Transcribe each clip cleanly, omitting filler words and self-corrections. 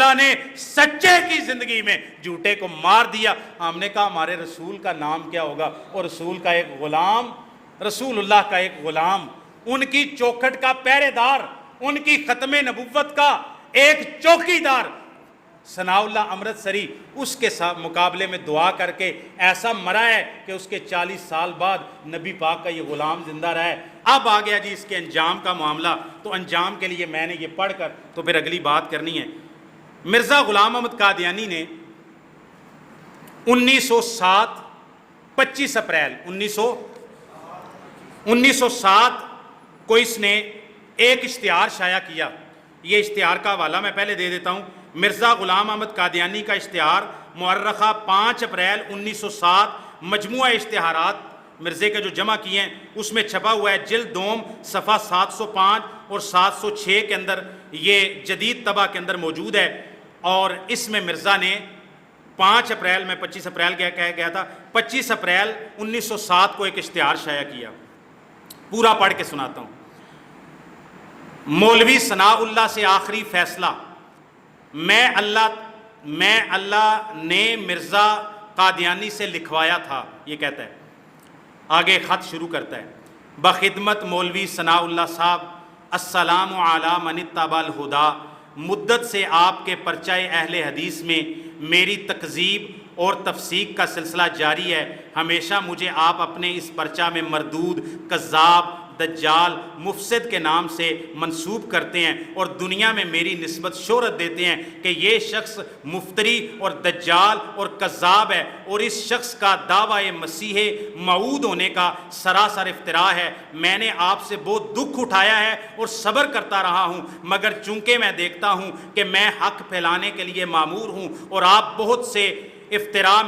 اللہ نے سچے کی زندگی میں جھوٹے کو مار دیا۔ ہم نے کہا ہمارے رسول کا نام کیا ہوگا؟ اور رسول کا ایک غلام، رسول اللہ کا ایک غلام، ان کی چوکھٹ کا پہرے دار، ان کی ختم نبوت کا ایک چوکی دار ثناء اللہ امرتسری، اس کے ساتھ مقابلے میں دعا کر کے ایسا مرا ہے کہ اس کے 40 سال بعد نبی پاک کا یہ غلام زندہ رہا ہے۔ اب آ گیا جی اس کے انجام کا معاملہ، تو انجام کے لیے میں نے یہ پڑھ کر تو پھر اگلی بات کرنی ہے۔ مرزا غلام احمد قادیانی نے 1907 25 اپریل 1907 کو اس نے ایک اشتہار شائع کیا۔ یہ اشتہار کا حوالہ میں پہلے دے دیتا ہوں۔ مرزا غلام احمد قادیانی کا اشتہار مورخہ 5 اپریل 1907 مجموعہ اشتہارات مرزے کے جو جمع کیے ہیں اس میں چھپا ہوا ہے، جلد دوم صفحہ 705 اور 706 کے اندر، یہ جدید طبع کے اندر موجود ہے۔ اور اس میں مرزا نے 5 اپریل، میں 25 اپریل کہہ گیا تھا، 25 اپریل 1907 کو ایک اشتہار شائع کیا۔ پورا پڑھ کے سناتا ہوں۔ مولوی ثناء اللہ سے آخری فیصلہ، میں اللہ نے مرزا قادیانی سے لکھوایا تھا، یہ کہتا ہے۔ آگے خط شروع کرتا ہے، بخدمت مولوی ثناء اللہ صاحب، السلام علی من اتبع الہدی، مدت سے آپ کے پرچہ اہل حدیث میں میری تکذیب اور تفسیق کا سلسلہ جاری ہے۔ ہمیشہ مجھے آپ اپنے اس پرچہ میں مردود، کذاب، دجال، مفسد کے نام سے منسوب کرتے ہیں اور دنیا میں میری نسبت شہرت دیتے ہیں کہ یہ شخص مفتری اور دجال اور کذاب ہے، اور اس شخص کا دعوی مسیح موعود ہونے کا سراسر افتراء ہے۔ میں نے آپ سے بہت دکھ اٹھایا ہے اور صبر کرتا رہا ہوں، مگر چونکہ میں دیکھتا ہوں کہ میں حق پھیلانے کے لیے مامور ہوں اور آپ بہت سے افتراء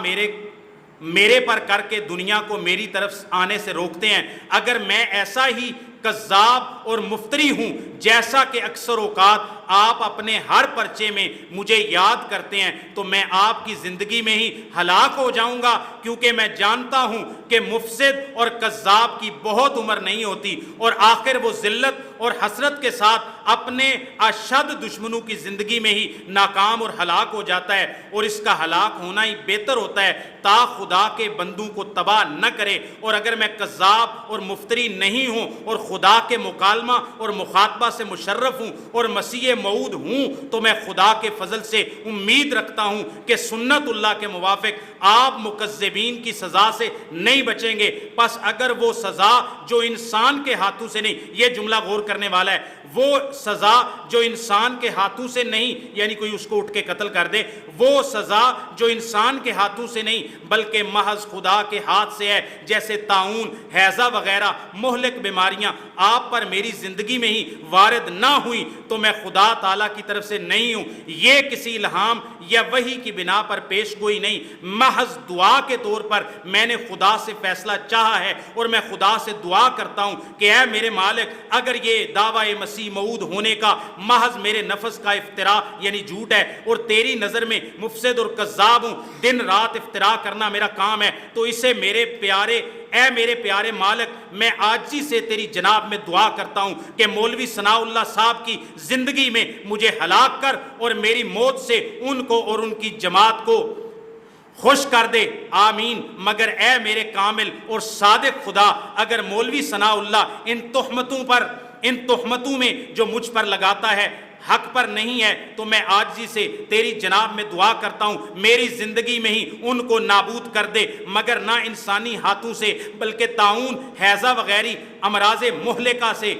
میرے پر کر کے دنیا کو میری طرف آنے سے روکتے ہیں۔ اگر میں ایسا ہی کذاب اور مفتری ہوں جیسا کہ اکثر اوقات آپ اپنے ہر پرچے میں مجھے یاد کرتے ہیں، تو میں آپ کی زندگی میں ہی ہلاک ہو جاؤں گا، کیونکہ میں جانتا ہوں کہ مفسد اور کذاب کی بہت عمر نہیں ہوتی، اور آخر وہ ذلت اور حسرت کے ساتھ اپنے اشد دشمنوں کی زندگی میں ہی ناکام اور ہلاک ہو جاتا ہے، اور اس کا ہلاک ہونا ہی بہتر ہوتا ہے تا خدا کے بندوں کو تباہ نہ کرے۔ اور اگر میں کذاب اور مفتری نہیں ہوں اور خدا کے مکالمہ اور مخاطبہ سے مشرف ہوں اور مسیح موعود ہوں، تو میں خدا کے فضل سے امید رکھتا ہوں کہ سنت اللہ کے موافق آپ مکذبین کی سزا سے نہیں بچیں گے۔ پس اگر وہ سزا جو انسان کے ہاتھوں سے نہیں، یہ جملہ غور کرنے والا ہے، وہ سزا جو انسان کے ہاتھوں سے نہیں، یعنی کوئی اس کو اٹھ کے قتل کر دے، وہ سزا جو انسان کے ہاتھوں سے نہیں بلکہ محض خدا کے ہاتھ سے ہے، جیسے طاعون، ہیضہ وغیرہ مہلک بیماریاں آپ پر میری زندگی میں ہی وارد نہ ہوئی، تو میں خدا تعالیٰ کی طرف سے نہیں ہوں۔ یہ کسی الہام یا وحی کی بنا پر پیش گوئی نہیں، محض دعا کے طور پر میں نے خدا سے فیصلہ چاہا ہے، اور میں خدا سے دعا کرتا ہوں کہ اے میرے مالک، اگر یہ دعوی مسیح موعود ہونے کا محض میرے نفس کا افتراء یعنی جھوٹ ہے، اور تیری نظر میں مفسد اور کذاب ہوں، دن رات افتراء کرنا میرا کام ہے، تو اسے اے میرے پیارے مالک، میں عاجزی سے تیری جناب میں دعا کرتا ہوں کہ مولوی ثناء اللہ صاحب کی زندگی میں مجھے ہلاک کر اور میری موت سے ان کو اور ان کی جماعت کو خوش کر دے، آمین۔ مگر اے میرے کامل اور صادق خدا، اگر مولوی ثناء اللہ ان تہمتوں میں جو مجھ پر لگاتا ہے حق پر نہیں ہے، تو میں عاجزی سے تیری جناب میں دعا کرتا ہوں میری زندگی میں ہی ان کو نابود کر دے، مگر نہ انسانی ہاتھوں سے بلکہ طاعون، ہیضہ وغیرہ امراض مہلکہ سے،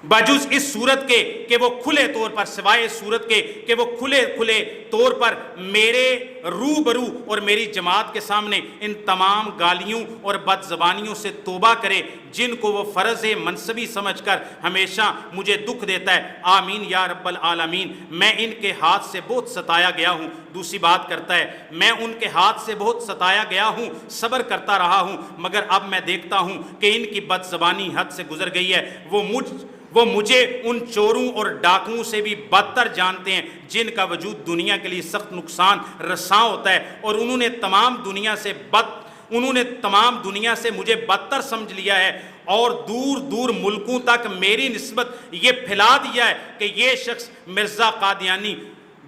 بجز اس صورت کے کہ وہ کھلے طور پر، سوائے اس صورت کے کہ وہ کھلے طور پر میرے روبرو اور میری جماعت کے سامنے ان تمام گالیوں اور بد زبانیوں سے توبہ کرے جن کو وہ فرض منصبی سمجھ کر ہمیشہ مجھے دکھ دیتا ہے، آمین یا رب العالمین۔ میں ان کے ہاتھ سے بہت ستایا گیا ہوں، دوسری بات کرتا ہے، میں ان کے ہاتھ سے بہت ستایا گیا ہوں، صبر کرتا رہا ہوں، مگر اب میں دیکھتا ہوں کہ ان کی بد زبانی حد سے گزر گئی ہے، وہ مجھے ان چوروں اور ڈاکوؤں سے بھی بدتر جانتے ہیں جن کا وجود دنیا کے لیے سخت نقصان رساں ہوتا ہے، اور انہوں نے تمام دنیا سے انہوں نے تمام دنیا سے مجھے بدتر سمجھ لیا ہے اور دور دور ملکوں تک میری نسبت یہ پھیلا دیا ہے کہ یہ شخص مرزا قادیانی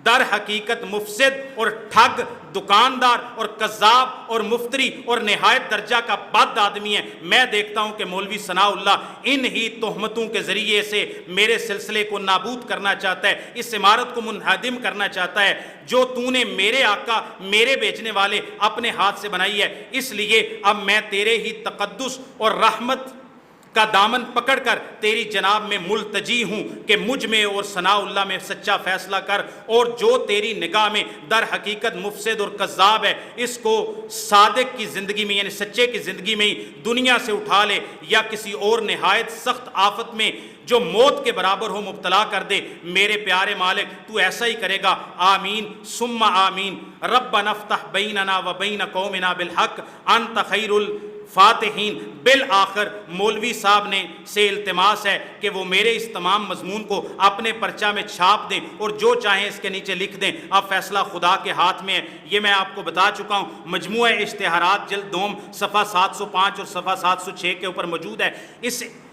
در حقیقت مفسد اور ٹھگ، دکاندار اور کذاب اور مفتری اور نہایت درجہ کا بد آدمی ہے۔ میں دیکھتا ہوں کہ مولوی ثناء اللہ ان ہی تہمتوں کے ذریعے سے میرے سلسلے کو نابود کرنا چاہتا ہے، اس عمارت کو منہدم کرنا چاہتا ہے جو تو نے میرے آقا، میرے بیچنے والے اپنے ہاتھ سے بنائی ہے۔ اس لیے اب میں تیرے ہی تقدس اور رحمت کا دامن پکڑ کر تیری جناب میں ملتجی ہوں کہ مجھ میں اور ثناء اللہ میں سچا فیصلہ کر، اور جو تیری نگاہ میں در حقیقت مفسد اور کذاب ہے اس کو صادق کی زندگی میں یعنی سچے کی زندگی میں ہی دنیا سے اٹھا لے، یا کسی اور نہایت سخت آفت میں جو موت کے برابر ہو مبتلا کر دے۔ میرے پیارے مالک تو ایسا ہی کرے گا، آمین ثم آمین۔ ربنا افتح بیننا و بین قومنا بالحق انت خیر فاتحین۔ بالآخر مولوی صاحب نے سے التماس ہے کہ وہ میرے اس تمام مضمون کو اپنے پرچہ میں چھاپ دیں اور جو چاہیں اس کے نیچے لکھ دیں، اب فیصلہ خدا کے ہاتھ میں ہے۔ یہ میں آپ کو بتا چکا ہوں، مجموعہ اشتہارات جلد دوم صفحہ 705 اور صفحہ 706 کے اوپر موجود ہے۔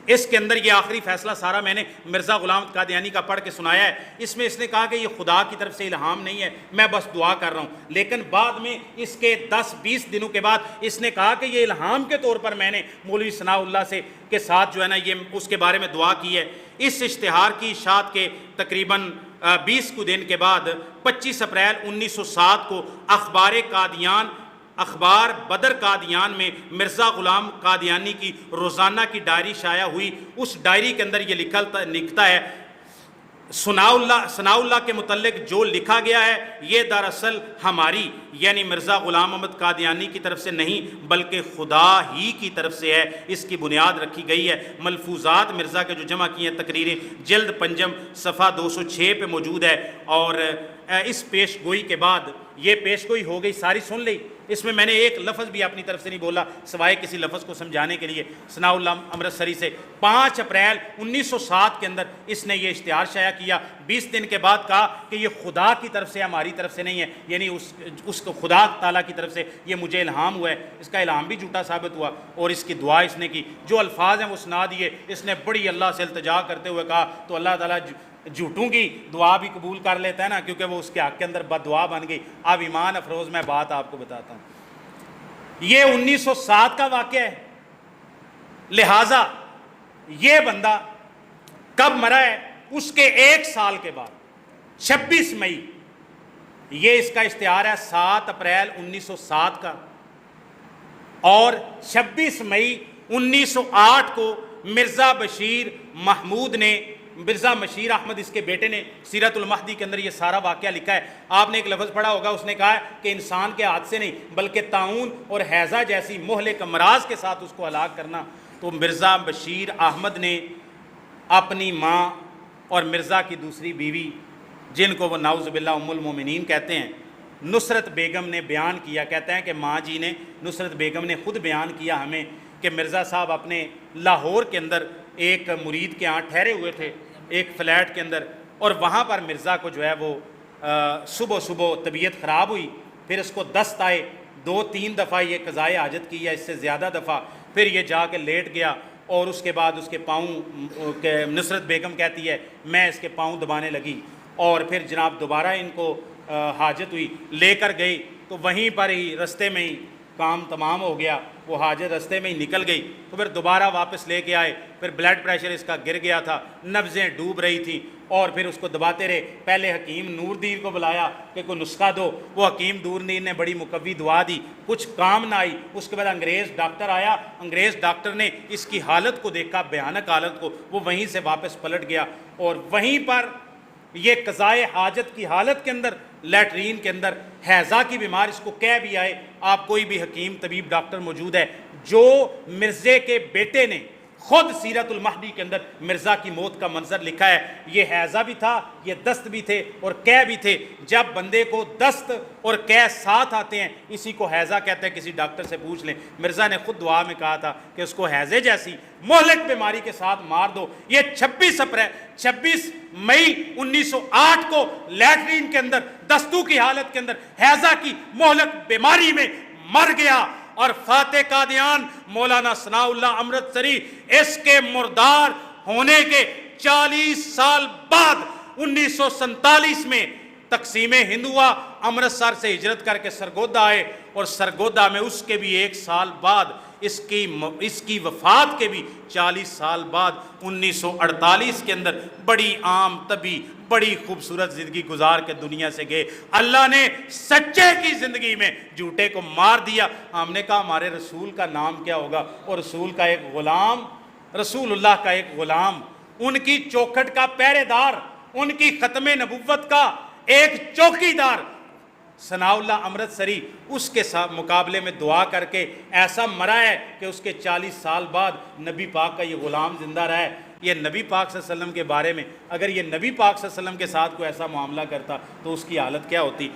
اس کے اندر یہ آخری فیصلہ سارا میں نے مرزا غلام احمد قادیانی کا پڑھ کے سنایا ہے۔ اس میں اس نے کہا کہ یہ خدا کی طرف سے الہام نہیں ہے، میں بس دعا کر رہا ہوں، لیکن بعد میں اس کے 10-20 دنوں کے بعد اس نے کہا کہ یہ الہام کے طور پر میں نے مولوی ثناء اللہ سے کے ساتھ جو ہے نا یہ اس کے بارے میں دعا کی ہے۔ اس اشتہار کی اشاعت کے تقریباً 20 کو دن کے بعد 25 اپریل 1907 کو اخبار بدر قادیان میں مرزا غلام قادیانی کی روزانہ کی ڈائری شائع ہوئی۔ اس ڈائری کے اندر یہ لکھتا ہے، ثناء اللہ کے متعلق جو لکھا گیا ہے یہ دراصل ہماری یعنی مرزا غلام احمد قادیانی کی طرف سے نہیں بلکہ خدا ہی کی طرف سے ہے، اس کی بنیاد رکھی گئی ہے۔ ملفوظات مرزا کے جو جمع کی ہیں تقریریں جلد پنجم صفحہ 206 پہ موجود ہے، اور اس پیش گوئی کے بعد یہ پیش گوئی ہو گئی، ساری سن لی، اس میں نے ایک لفظ بھی اپنی طرف سے نہیں بولا سوائے کسی لفظ کو سمجھانے کے لیے۔ ثناء اللہ امرتسری سے 5 اپریل 1907 کے اندر اس نے یہ اشتہار شائع کیا۔ 20 دن کے بعد کہا کہ یہ خدا کی طرف سے ہماری طرف سے نہیں ہے، یعنی اس کو خدا تعالیٰ کی طرف سے یہ مجھے الہام ہوا ہے۔ اس کا الہام بھی جھوٹا ثابت ہوا، اور اس کی دعا اس نے کی، جو الفاظ ہیں وہ سنا دیے۔ اس نے بڑی اللہ سے التجا کرتے ہوئے کہا تو اللہ تعالیٰ جھوٹوں کی دعا بھی قبول کر لیتا ہے نا، کیونکہ وہ اس کے حق کے اندر بد دعا بن گئی۔ اب ایمان افروز میں بات آپ کو بتاتا ہوں، یہ 1907 کا واقعہ ہے، لہٰذا یہ بندہ کب مرا ہے؟ اس کے 1 سال کے بعد 26 مئی، یہ اس کا اشتہار ہے 7 اپریل 1907 کا، اور 26 مئی 1908 کو مرزا بشیر احمد اس کے بیٹے نے سیرت المہدی کے اندر یہ سارا واقعہ لکھا ہے۔ آپ نے ایک لفظ پڑھا ہوگا، اس نے کہا ہے کہ انسان کے ہاتھ سے نہیں بلکہ طاعون اور ہیضہ جیسی مہلک امراض کے ساتھ اس کو ہلاک کرنا۔ تو مرزا بشیر احمد نے اپنی ماں اور مرزا کی دوسری بیوی، جن کو وہ نعوذ باللہ ام المومنین کہتے ہیں، نصرت بیگم نے بیان کیا، کہتے ہیں کہ ماں جی نے، نصرت بیگم نے خود بیان کیا ہمیں کہ مرزا صاحب اپنے لاہور کے اندر ایک مرید کے ہاں ٹھہرے ہوئے تھے ایک فلیٹ کے اندر، اور وہاں پر مرزا کو جو ہے وہ صبح طبیعت خراب ہوئی، پھر اس کو دست آئے، 2-3 دفعہ یہ قضائے حاجت کی یا اس سے زیادہ دفعہ، پھر یہ جا کے لیٹ گیا، اور اس کے بعد اس کے پاؤں نصرت بیگم کہتی ہے میں اس کے پاؤں دبانے لگی، اور پھر جناب دوبارہ ان کو حاجت ہوئی، لے کر گئی تو وہیں پر ہی رستے میں ہی کام تمام ہو گیا، وہ حاجت رستے میں ہی نکل گئی، تو پھر دوبارہ واپس لے کے آئے، پھر بلڈ پریشر اس کا گر گیا تھا، نبضیں ڈوب رہی تھیں، اور پھر اس کو دباتے رہے۔ پہلے حکیم نور دین کو بلایا کہ کوئی نسخہ دو، وہ حکیم نور دین نے بڑی مقوی دعا دی، کچھ کام نہ آئی۔ اس کے بعد انگریز ڈاکٹر آیا، انگریز ڈاکٹر نے اس کی حالت کو دیکھا، بھیانک حالت کو، وہ وہیں سے واپس پلٹ گیا، اور وہیں پر یہ قضائے حاجت کی حالت کے اندر لیٹرین کے اندر ہیضہ کی بیمار اس کو کہہ بھی آئے۔ آپ کوئی بھی حکیم طبیب ڈاکٹر موجود ہے جو مرزے کے بیٹے نے خود سیرت المہدی کے اندر مرزا کی موت کا منظر لکھا ہے، یہ ہیضہ بھی تھا، یہ دست بھی تھے اور قے بھی تھے۔ جب بندے کو دست اور قے ساتھ آتے ہیں اسی کو ہیضہ کہتے ہیں، کسی ڈاکٹر سے پوچھ لیں۔ مرزا نے خود دعا میں کہا تھا کہ اس کو ہیضے جیسی مہلک بیماری کے ساتھ مار دو۔ یہ 26 مئی 1908 کو لیٹرین کے اندر دستوں کی حالت کے اندر ہیضہ کی مہلک بیماری میں مر گیا، اور فاتح قادیان مولانا ثناء اللہ امرتسری اس کے مردار ہونے کے 40 سال بعد 1947 میں تقسیم ہند ہوا، امرتسر سے ہجرت کر کے سرگودا آئے، اور سرگودا میں اس کے بھی 1 سال بعد اس کی وفات کے بھی 40 سال بعد 1948 کے اندر بڑی عام طبی بڑی خوبصورت زندگی گزار کے دنیا سے گئے۔ اللہ نے سچے کی زندگی میں جھوٹے کو مار دیا۔ ہم نے کہا ہمارے رسول کا نام کیا ہوگا، اور رسول کا ایک غلام، رسول اللہ کا ایک غلام، ان کی چوکھٹ کا پہرے دار، ان کی ختم نبوت کا ایک چوکی دار ثناء اللہ امرتسری، اس کے ساتھ مقابلے میں دعا کر کے ایسا مرا ہے کہ اس کے 40 سال بعد نبی پاک کا یہ غلام زندہ رہا ہے۔ یہ نبی پاک صلی اللہ علیہ وسلم کے بارے میں اگر یہ نبی پاک صلی اللہ علیہ وسلم کے ساتھ کوئی ایسا معاملہ کرتا تو اس کی حالت کیا ہوتی؟